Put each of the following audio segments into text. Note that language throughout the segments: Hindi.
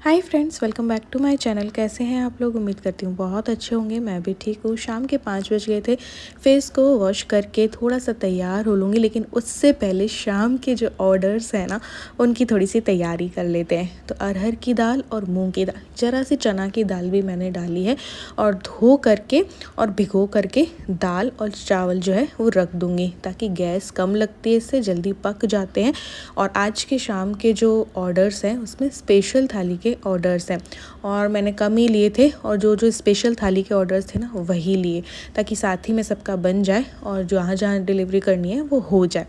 Hi friends, welcome back to my channel. कैसे हैं आप लोग? उम्मीद करती हूँ बहुत अच्छे होंगे। मैं भी ठीक हूँ। शाम के 5 बज गए थे। फेस को वॉश करके थोड़ा सा तैयार हो लूँगी, लेकिन उससे पहले शाम के जो ऑर्डर्स हैं ना, उनकी थोड़ी सी तैयारी कर लेते हैं। तो अरहर की दाल और मूंग की दाल, ज़रा सी चना की दाल भी मैंने डाली है और धो करके और भिगो करके दाल और चावल जो है वो रख दूँगी, ताकि गैस कम लगती है, इससे जल्दी पक जाते हैं। और आज के शाम के जो ऑर्डर्स हैं उसमें स्पेशल थाली के ऑर्डर्स हैं, और मैंने कम ही लिए थे, और जो जो स्पेशल थाली के ऑर्डर्स थे ना वही लिए, ताकि साथ ही में सबका बन जाए और जहाँ जहाँ डिलीवरी करनी है वो हो जाए।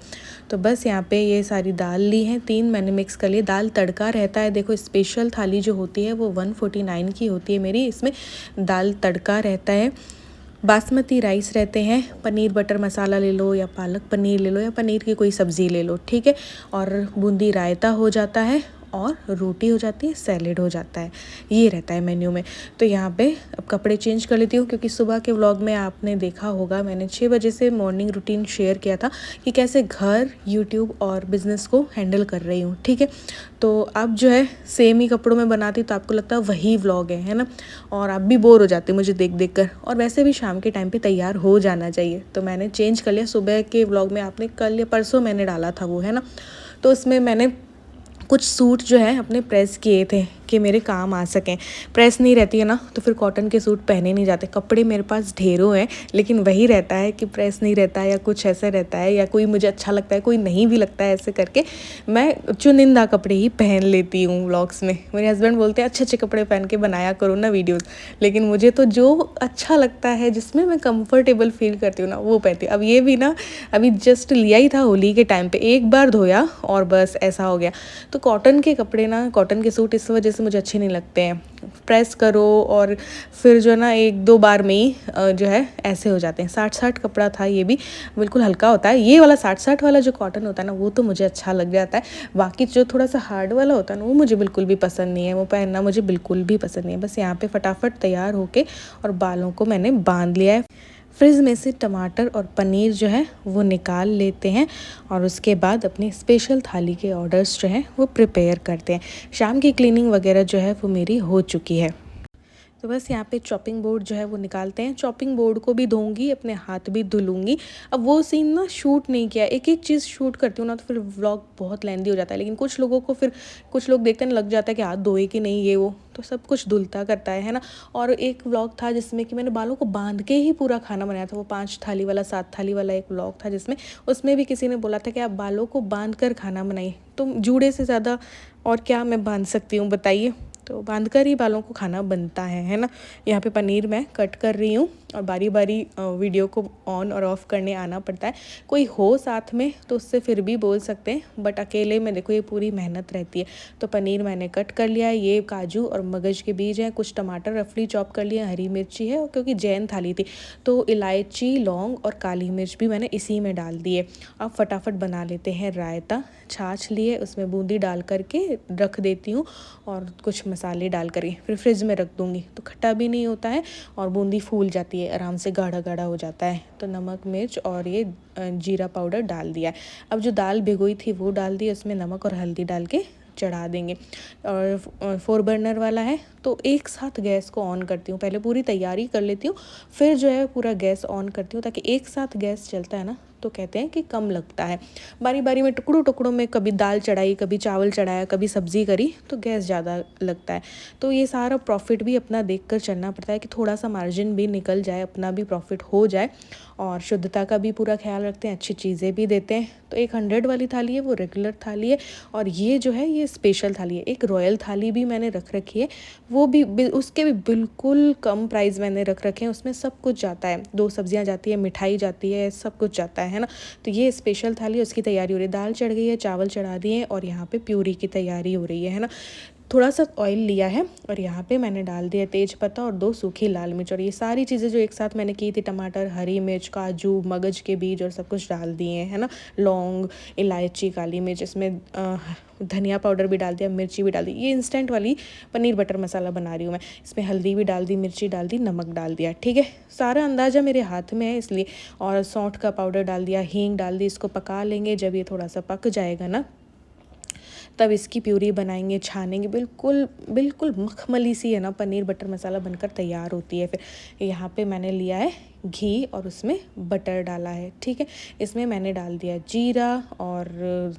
तो बस यहाँ पे ये सारी दाल ली हैं, 3 मैंने मिक्स कर लिए। दाल तड़का रहता है, देखो स्पेशल थाली जो होती है वो 149 की होती है मेरी। इसमें दाल तड़का रहता है, बासमती राइस रहते हैं, पनीर बटर मसाला ले लो या पालक पनीर ले लो या पनीर की कोई सब्ज़ी ले लो, ठीक है। और बूंदी रायता हो जाता है और रोटी हो जाती है, सैलेड हो जाता है। ये रहता है मेन्यू में। तो यहाँ पे अब कपड़े चेंज कर लेती हूँ, क्योंकि सुबह के व्लॉग में आपने देखा होगा मैंने 6 बजे से मॉर्निंग रूटीन शेयर किया था कि कैसे घर, यूट्यूब और बिज़नेस को हैंडल कर रही हूँ, ठीक है। तो अब जो है सेम ही कपड़ों में बनाती तो आपको लगता है वही व्लॉग है ना, और आप भी बोर हो जाते मुझे देख देख कर। और वैसे भी शाम के टाइम पे तैयार हो जाना चाहिए, तो मैंने चेंज कर लिया। सुबह के व्लॉग में आपने कल या परसों मैंने डाला था वो, है ना। तो उसमें मैंने कुछ सूट जो है अपने प्रेस किए थे कि मेरे काम आ सकें। प्रेस नहीं रहती है ना तो फिर कॉटन के सूट पहने नहीं जाते। कपड़े मेरे पास ढेरों हैं, लेकिन वही रहता है कि प्रेस नहीं रहता है, या कुछ ऐसा रहता है, या कोई मुझे अच्छा लगता है कोई नहीं भी लगता है। ऐसे करके मैं चुनिंदा कपड़े ही पहन लेती हूँ व्लॉग्स में। मेरे हस्बैंड बोलते हैं अच्छे अच्छे कपड़े पहन के बनाया करो ना वीडियोज़, लेकिन मुझे तो जो अच्छा लगता है, जिसमें मैं कंफर्टेबल फील करती हूँ ना, वो पहनती हूँ। अब ये भी ना अभी जस्ट लिया ही था होली के टाइम पे, एक बार धोया और बस ऐसा हो गया। तो कॉटन के कपड़े ना, कॉटन के सूट इस वजह से मुझे अच्छे नहीं लगते हैं। प्रेस करो और फिर जो है ना 1-2 बार में ही जो है ऐसे हो जाते हैं। 60-60 कपड़ा था, ये भी बिल्कुल हल्का होता है। ये वाला 60-60 वाला जो कॉटन होता है ना, वो तो मुझे अच्छा लग जाता है। बाकी जो थोड़ा सा हार्ड वाला होता है ना, वो मुझे बिल्कुल भी पसंद नहीं है, वो पहनना मुझे बिल्कुल भी पसंद नहीं है। बस यहाँ पे फटाफट तैयार होके और बालों को मैंने बांध लिया है। फ्रिज में से टमाटर और पनीर जो है वो निकाल लेते हैं, और उसके बाद अपनी स्पेशल थाली के ऑर्डर्स जो हैं वो प्रिपेयर करते हैं। शाम की क्लीनिंग वगैरह जो है वो मेरी हो चुकी है। तो बस यहाँ पे चॉपिंग बोर्ड जो है वो निकालते हैं। चॉपिंग बोर्ड को भी धोऊंगी, अपने हाथ भी धुलूंगी। अब वो सीन ना शूट नहीं किया, एक एक चीज़ शूट करती हूँ ना, तो फिर व्लॉग बहुत लेंदी हो जाता है। लेकिन कुछ लोगों को फिर, कुछ लोग देखते हैं लग जाता है कि हाथ धोए कि नहीं, ये वो, तो सब कुछ धुलता करता है ना। और एक व्लॉग था जिसमें कि मैंने बालों को बांध के ही पूरा खाना बनाया था। वो 5 थाली वाला 7 थाली वाला एक व्लॉग था, जिसमें उसमें भी किसी ने बोला था कि आप बालों को बांध कर खाना बनाइए। तो जूड़े से ज़्यादा और क्या मैं बांध सकती हूँ बताइए। तो बांध कर ही बालों को खाना बनता है ना। यहाँ पे पनीर मैं कट कर रही हूँ, और बारी बारी वीडियो को ऑन और ऑफ़ करने आना पड़ता है। कोई हो साथ में तो उससे फिर भी बोल सकते हैं, बट अकेले में देखो ये पूरी मेहनत रहती है। तो पनीर मैंने कट कर लिया है, ये काजू और मगज के बीज हैं, कुछ टमाटर रफली चॉप कर लिया, हरी मिर्ची है, और क्योंकि जैन थाली थी तो इलायची, लौंग और काली मिर्च भी मैंने इसी में डाल दिए। अब फटाफट बना लेते हैं रायता। छाछ लिए, उसमें बूंदी डाल करके रख देती हूँ, और कुछ मसाले डाल कर फिर फ्रिज में रख दूँगी, तो खट्टा भी नहीं होता है और बूंदी फूल जाती है, आराम से गाढ़ा गाढ़ा हो जाता है। तो नमक, मिर्च और ये जीरा पाउडर डाल दिया है। अब जो दाल भिगोई थी वो डाल दी, उसमें नमक और हल्दी डाल के चढ़ा देंगे। और 4 बर्नर वाला है, तो एक साथ गैस को ऑन करती हूँ। पहले पूरी तैयारी कर लेती हूँ, फिर जो है पूरा गैस ऑन करती हूँ, ताकि एक साथ गैस चलता है ना तो कहते हैं कि कम लगता है। बारी बारी में टुकड़ों टुकड़ों में कभी दाल चढ़ाई, कभी चावल चढ़ाया, कभी सब्ज़ी करी, तो गैस ज़्यादा लगता है। तो ये सारा प्रॉफिट भी अपना देख कर चलना पड़ता है, कि थोड़ा सा मार्जिन भी निकल जाए, अपना भी प्रॉफिट हो जाए, और शुद्धता का भी पूरा ख्याल रखते हैं, अच्छी चीज़ें भी देते हैं। तो एक 100 वाली थाली है वो रेगुलर थाली है, और ये जो है ये स्पेशल थाली है। एक रॉयल थाली भी मैंने रख रखी है, वो भी उसके भी बिल्कुल कम प्राइस मैंने रख रखे हैं। उसमें सब कुछ जाता है, 2 सब्जियां जाती है, मिठाई जाती है, सब कुछ जाता है ना। तो ये स्पेशल थाली, उसकी तैयारी हो रही है। दाल चढ़ गई है, चावल चढ़ा दिए, और यहाँ पे प्यूरी की तैयारी हो रही है ना। थोड़ा सा ऑयल लिया है, और यहाँ पे मैंने डाल दिया तेज पत्ता और 2 सूखी लाल मिर्च, और ये सारी चीज़ें जो एक साथ मैंने की थी, टमाटर, हरी मिर्च, काजू, मगज के बीज और सब कुछ डाल दिए हैं ना। लौंग, इलायची, काली मिर्च, इसमें धनिया पाउडर भी डाल दिया, मिर्ची भी डाल दी। ये इंस्टेंट वाली पनीर बटर मसाला बना रही हूँ मैं। इसमें हल्दी भी डाल दी, मिर्ची डाल दी, नमक डाल दिया, ठीक है। सारा अंदाज़ा मेरे हाथ में है इसलिए। और सौंठ का पाउडर डाल दिया, हींग डाल दी। इसको पका लेंगे। जब ये थोड़ा सा पक जाएगा ना, तब इसकी प्यूरी बनाएंगे, छानेंगे, बिल्कुल बिल्कुल मखमली सी है ना पनीर बटर मसाला बनकर तैयार होती है। फिर यहाँ पे मैंने लिया है घी और उसमें बटर डाला है, ठीक है। इसमें मैंने डाल दिया जीरा और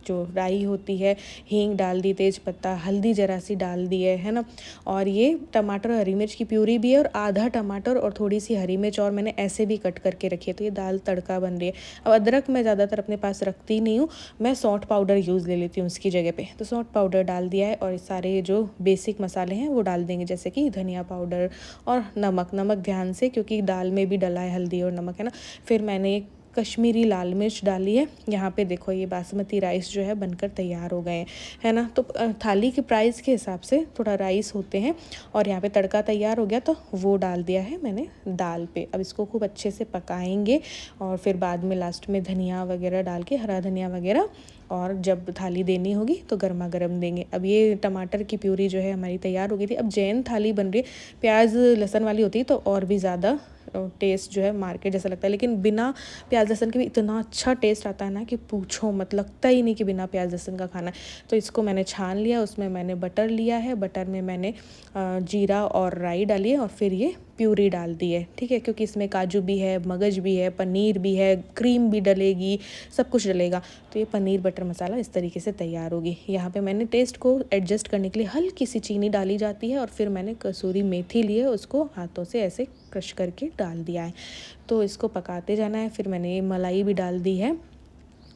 जो राई होती है, हींग डाल दी, तेज पत्ता, हल्दी ज़रा सी डाल दी है ना। और ये टमाटर हरी मिर्च की प्यूरी भी है और आधा टमाटर और थोड़ी सी हरी मिर्च और मैंने ऐसे भी कट करके रखी है। तो ये दाल तड़का बन रही है। अब अदरक मैं ज़्यादातर अपने पास रखती नहीं हूँ, मैं सौंठ पाउडर यूज़ ले लेती हूँ उसकी जगह पे। तो सौंठ पाउडर डाल दिया है और सारे जो बेसिक मसाले हैं वो डाल देंगे, जैसे कि धनिया पाउडर और नमक ध्यान से, क्योंकि दाल में भी डला है हल्दी और नमक, है ना। फिर मैंने कश्मीरी लाल मिर्च डाली है। यहाँ पे देखो ये बासमती राइस जो है बनकर तैयार हो गए हैं, है ना। तो थाली के प्राइस के हिसाब से थोड़ा राइस होते हैं। और यहाँ पे तड़का तैयार हो गया तो वो डाल दिया है मैंने दाल पे। अब इसको खूब अच्छे से पकाएंगे और फिर बाद में लास्ट में धनिया वगैरह डाल के, हरा धनिया वगैरह, और जब थाली देनी होगी तो गर्मा गर्म देंगे। अब ये टमाटर की प्यूरी जो है हमारी तैयार हो गई थी। अब जैन थाली बन रही है, प्याज लहसुन वाली होती है तो और भी ज़्यादा टेस्ट जो है मार्केट जैसा लगता है, लेकिन बिना प्याज लहसुन के भी इतना अच्छा टेस्ट आता है ना कि पूछो मत, लगता ही नहीं कि बिना प्याज लहसुन का खाना है। तो इसको मैंने छान लिया, उसमें मैंने बटर लिया है, बटर में मैंने जीरा और राई डाली है और फिर ये प्यूरी डाल दी है, ठीक है। क्योंकि इसमें काजू भी है, मगज भी है, पनीर भी है, क्रीम भी डलेगी, सब कुछ डलेगा। तो ये पनीर बटर मसाला इस तरीके से तैयार होगी। यहाँ पे मैंने टेस्ट को एडजस्ट करने के लिए हल्की सी चीनी डाली जाती है और फिर मैंने कसूरी मेथी ली है, उसको हाथों से ऐसे क्रश करके डाल दिया है। तो इसको पकाते जाना है। फिर मैंने ये मलाई भी डाल दी है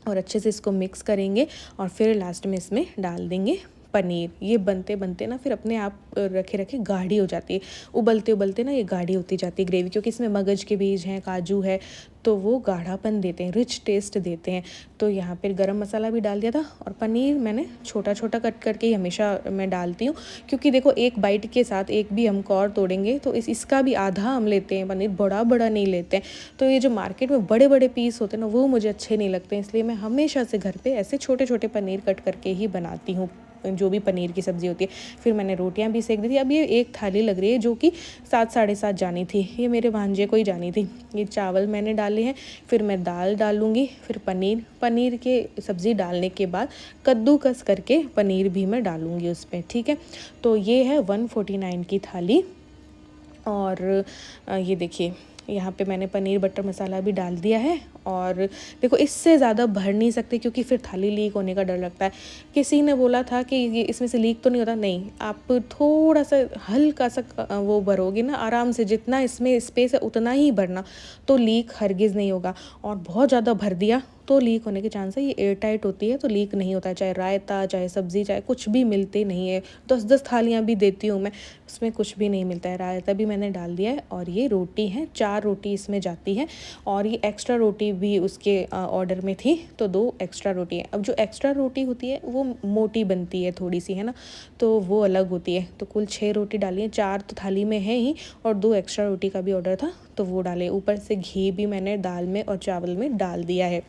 और अच्छे से इसको मिक्स करेंगे और फिर लास्ट में इसमें डाल देंगे पनीर। ये बनते बनते ना फिर अपने आप रखे रखे गाढ़ी हो जाती है, उबलते उबलते ना ये गाढ़ी होती जाती है ग्रेवी, क्योंकि इसमें मगज के बीज हैं, काजू है, तो वो गाढ़ापन देते हैं, रिच टेस्ट देते हैं। तो यहाँ पर गरम मसाला भी डाल दिया था और पनीर मैंने छोटा छोटा कट करके ही हमेशा मैं डालती हूँ, क्योंकि देखो एक बाइट के साथ एक भी हमको और तोड़ेंगे तो इसका भी आधा हम लेते हैं, पनीर बड़ा बड़ा नहीं लेते हैं। तो ये जो मार्केट में बड़े बड़े पीस होते हैं ना वो मुझे अच्छे नहीं लगते, इसलिए मैं हमेशा से घर पर ऐसे छोटे छोटे पनीर कट करके ही बनाती हूँ जो भी पनीर की सब्ज़ी होती है। फिर मैंने रोटियां भी सेक दी थी। अब ये एक थाली लग रही है जो कि 7 साढ़े 7 जानी थी, ये मेरे भांजे को ही जानी थी। ये चावल मैंने डाले हैं, फिर मैं दाल डालूँगी, फिर पनीर के सब्ज़ी डालने के बाद कद्दूकस करके पनीर भी मैं डालूँगी उस पर, ठीक है। तो ये है 149 की थाली। और ये देखिए यहाँ पे मैंने पनीर बटर मसाला भी डाल दिया है। और देखो इससे ज़्यादा भर नहीं सकते क्योंकि फिर थाली लीक होने का डर लगता है। किसी ने बोला था कि ये इसमें से लीक तो नहीं होता, नहीं, आप थोड़ा सा हल्का सा वो भरोगे ना आराम से, जितना इसमें स्पेस है उतना ही भरना, तो लीक हरगिज़ नहीं होगा। और बहुत ज़्यादा भर दिया तो लीक होने के चांस है। ये एयर टाइट होती है तो लीक नहीं होता है, चाहे रायता चाहे सब्ज़ी चाहे कुछ भी मिलते नहीं है। 10-10 थालियाँ भी देती हूँ मैं, उसमें कुछ भी नहीं मिलता है। रायता भी मैंने डाल दिया है। और ये रोटी है, 4 रोटी इसमें जाती है और ये एक्स्ट्रा रोटी भी उसके ऑर्डर में थी तो 2 एक्स्ट्रा रोटी है। अब जो एक्स्ट्रा रोटी होती है वो मोटी बनती है थोड़ी सी, है ना, तो वो अलग होती है। तो कुल 6 रोटी डाली है, 4 तो थाली में है ही और 2 एक्स्ट्रा रोटी का भी ऑर्डर था तो वो डाले। ऊपर से घी भी मैंने दाल में और चावल में डाल दिया है।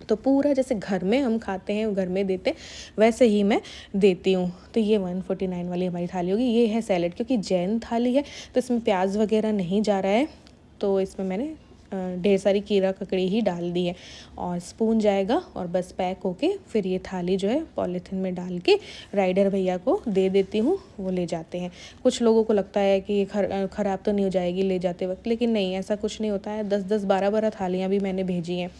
तो पूरा जैसे घर में हम खाते हैं, घर में देते वैसे ही मैं देती हूँ। तो ये 149 वाली हमारी थाली होगी। ये है सैलेड, क्योंकि जैन थाली है तो इसमें प्याज वगैरह नहीं जा रहा है, तो इसमें मैंने ढेर सारी कीड़ा ककड़ी ही डाल दी है और स्पून जाएगा और बस पैक होके फिर ये थाली जो है पॉलीथिन में डाल के राइडर भैया को दे देती हूँ, वो ले जाते हैं। कुछ लोगों को लगता है कि ये ख़राब तो नहीं हो जाएगी ले जाते वक्त, लेकिन नहीं, ऐसा कुछ नहीं होता है। 10-10 12-12 थालियाँ भी मैंने भेजी हैं,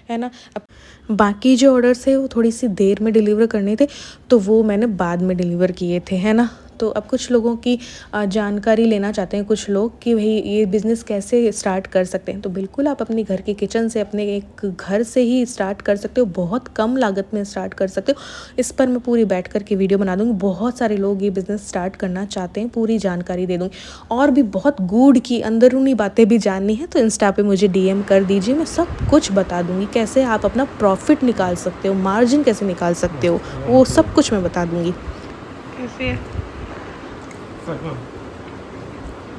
है ना। अब बाकी जो ऑर्डर्स है वो थोड़ी सी देर में डिलीवर करने थे तो वो मैंने बाद में डिलीवर किए थे, है ना। तो अब कुछ लोगों की जानकारी लेना चाहते हैं कुछ लोग कि भाई ये बिज़नेस कैसे स्टार्ट कर सकते हैं। तो बिल्कुल आप अपने घर के किचन से, अपने एक घर से ही स्टार्ट कर सकते हो, बहुत कम लागत में स्टार्ट कर सकते हो। इस पर मैं पूरी बैठ कर के वीडियो बना दूँगी। बहुत सारे लोग ये बिज़नेस स्टार्ट करना चाहते हैं, पूरी जानकारी दे दूँगी। और भी बहुत गूढ़ की अंदरूनी बातें भी जाननी है तो इंस्टा पे मुझे DM कर दीजिए, मैं सब कुछ बता दूँगी। कैसे आप अपना प्रॉफिट निकाल सकते हो, मार्जिन कैसे निकाल सकते हो, वो सब कुछ मैं बता दूँगी। कैसे है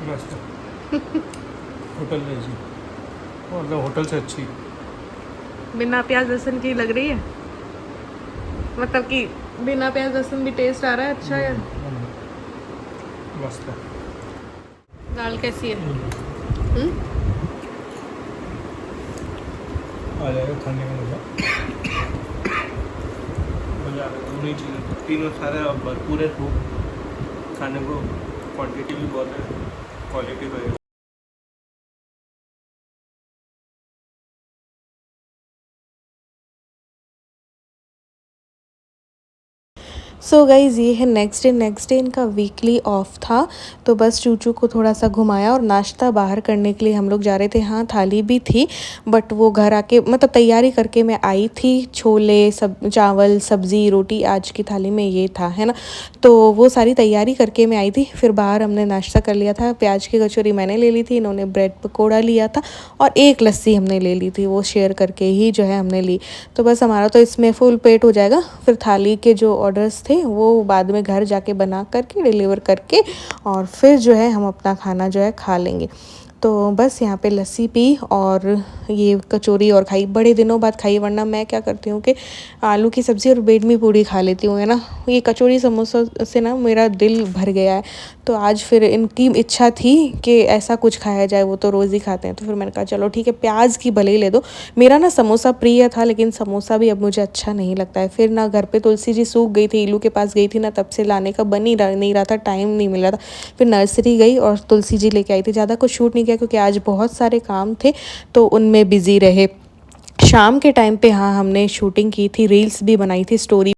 मस्त होटल जैसी, मतलब होटल से अच्छी। बिना प्याज लहसुन की लग रही है, मतलब कि बिना प्याज लहसुन भी टेस्ट आ रहा है। अच्छा है, मस्त है। दाल कैसी है? आ जाएगा खाने का मज़ा, मज़ा जा रहा है, दोनों ही चीज़ें, तीनों सारे भरपूर है फूड खाने को, क्वांटिटी भी बहुत है, क्वालिटी भी है। सो गाइज़ ये है नेक्स्ट डे इनका वीकली ऑफ था। तो बस चूचू को थोड़ा सा घुमाया और नाश्ता बाहर करने के लिए हम लोग जा रहे थे। हाँ थाली भी थी, बट वो घर आके मतलब तैयारी करके मैं आई थी। छोले सब चावल सब्ज़ी रोटी आज की थाली में ये था, है ना। तो वो सारी तैयारी करके मैं आई थी। फिर बाहर हमने नाश्ता कर लिया था। प्याज की कचौरी मैंने ले ली थी, इन्होंने ब्रेड पकौड़ा लिया था और एक लस्सी हमने ले ली थी, वो शेयर करके ही जो है हमने ली। तो बस हमारा तो इसमें फुल पेट हो जाएगा। फिर थाली के जो ऑर्डर्स थे वो बाद में घर जाके बना करके डिलीवर करके और फिर जो है हम अपना खाना जो है खा लेंगे। तो बस यहाँ पे लस्सी पी और ये कचौरी और खाई, बड़े दिनों बाद खाई, वरना मैं क्या करती हूँ कि आलू की सब्ज़ी और बेडमी पूड़ी खा लेती हूँ, है ना। ये कचौरी समोसा से ना मेरा दिल भर गया है। तो आज फिर इनकी इच्छा थी कि ऐसा कुछ खाया जाए, वो तो रोज़ ही खाते हैं। तो फिर मैंने कहा चलो ठीक है, प्याज की भले ही ले दो। मेरा ना समोसा प्रिय था, लेकिन समोसा भी अब मुझे अच्छा नहीं लगता है। फिर ना घर पे तुलसी जी सूख गई थी, इलू के पास गई थी ना, तब से लाने का बन ही नहीं रहा था, टाइम नहीं मिल रहा था। फिर नर्सरी गई और तुलसी जी लेके आई थी। ज़्यादा कुछ शूट नहीं किया क्योंकि आज बहुत सारे काम थे तो उनमें बिज़ी रहे। शाम के टाइम पे हाँ हमने शूटिंग की थी, रील्स भी बनाई थी, स्टोरी